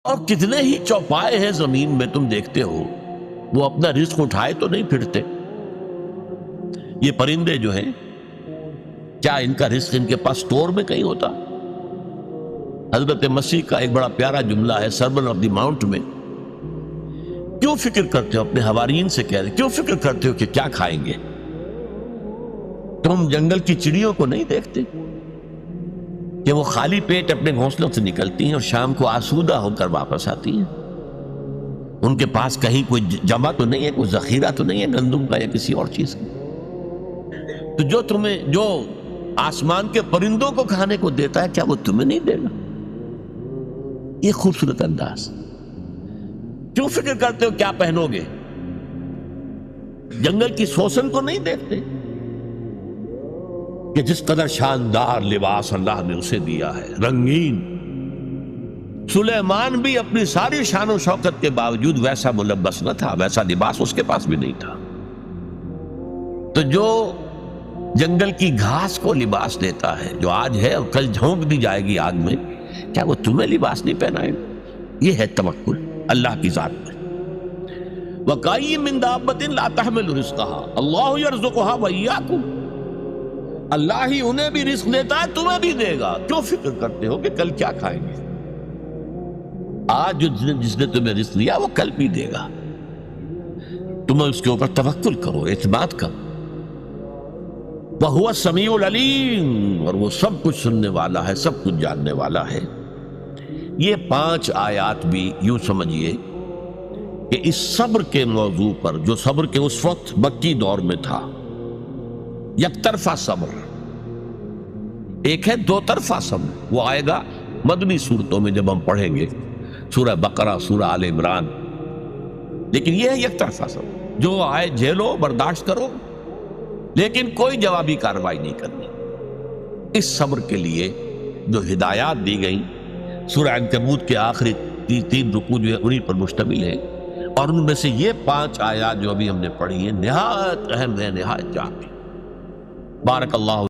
اور کتنے ہی چوپائے ہیں زمین میں تم دیکھتے ہو، وہ اپنا رزق اٹھائے تو نہیں پھرتے۔ یہ پرندے جو ہیں، کیا ان کا رزق ان کے پاس سٹور میں کہیں ہوتا؟ حضرت مسیح کا ایک بڑا پیارا جملہ ہے سرمن آف دی ماؤنٹ میں، کیوں فکر کرتے ہو، اپنے حواریین سے کہہ رہے کیوں فکر کرتے ہو کہ کیا کھائیں گے؟ تم جنگل کی چڑیوں کو نہیں دیکھتے کہ وہ خالی پیٹ اپنے گھونسلوں سے نکلتی ہیں اور شام کو آسودہ ہو کر واپس آتی ہیں؟ ان کے پاس کہیں کوئی جمع تو نہیں ہے، کوئی ذخیرہ تو نہیں ہے گندم کا یا کسی اور چیز کا۔ تو جو آسمان کے پرندوں کو کھانے کو دیتا ہے، کیا وہ تمہیں نہیں دے گا؟ یہ خوبصورت انداز۔ کیوں فکر کرتے ہو کیا پہنو گے؟ جنگل کی سوسن کو نہیں دیکھتے کہ جس قدر شاندار لباس اللہ نے اسے دیا ہے، رنگین۔ سلیمان بھی اپنی ساری شان و شوکت کے باوجود ویسا ملبس نہ تھا، ویسا لباس اس کے پاس بھی نہیں تھا۔ تو جو جنگل کی گھاس کو لباس دیتا ہے، جو آج ہے اور کل جھونک دی جائے گی آگ میں، کیا وہ تمہیں لباس نہیں پہنائے گا؟ یہ ہے توکل اللہ کی ذات پر۔ وَكَأَيٍّ مِّن دَابَّةٍ لَا تَحْمِلُ رِزْقَهَا اللَّهُ يَرْزُقُهَا وَإِيَّاكُمْ۔ اللہ ہی انہیں بھی رزق دیتا ہے، تمہیں بھی دے گا۔ کیوں فکر کرتے ہو کہ کل کیا کھائیں گے؟ آج جس نے تمہیں رزق دیا وہ کل بھی دے گا۔ تم اس کے اوپر توکل کرو، اعتماد کرو۔ وَهُوَ السَّمِيعُ الْعَلِيمُ، اور وہ سب کچھ سننے والا ہے، سب کچھ جاننے والا ہے۔ یہ 5 آیات بھی یوں سمجھیے کہ اس صبر کے موضوع پر، جو صبر کے اس وقت مکی دور میں تھا، یک طرفہ صبر، ایک ہے 2 طرفہ صبر، وہ آئے گا مدنی صورتوں میں جب ہم پڑھیں گے، سورہ بقرہ، سورہ آل عمران۔ لیکن یہ ہے یک طرفہ صبر، جو آئے جھیلو، برداشت کرو، لیکن کوئی جوابی کارروائی نہیں کرنی۔ اس صبر کے لیے جو ہدایات دی گئیں، سورہ عنکبوت کے آخری 3 رکوع جو ہے انہی پر مشتمل ہے، اور ان میں سے یہ 5 آیات جو ابھی ہم نے پڑھی ہیں نہایت اہم ہے، نہایت جامع۔ بارک اللہ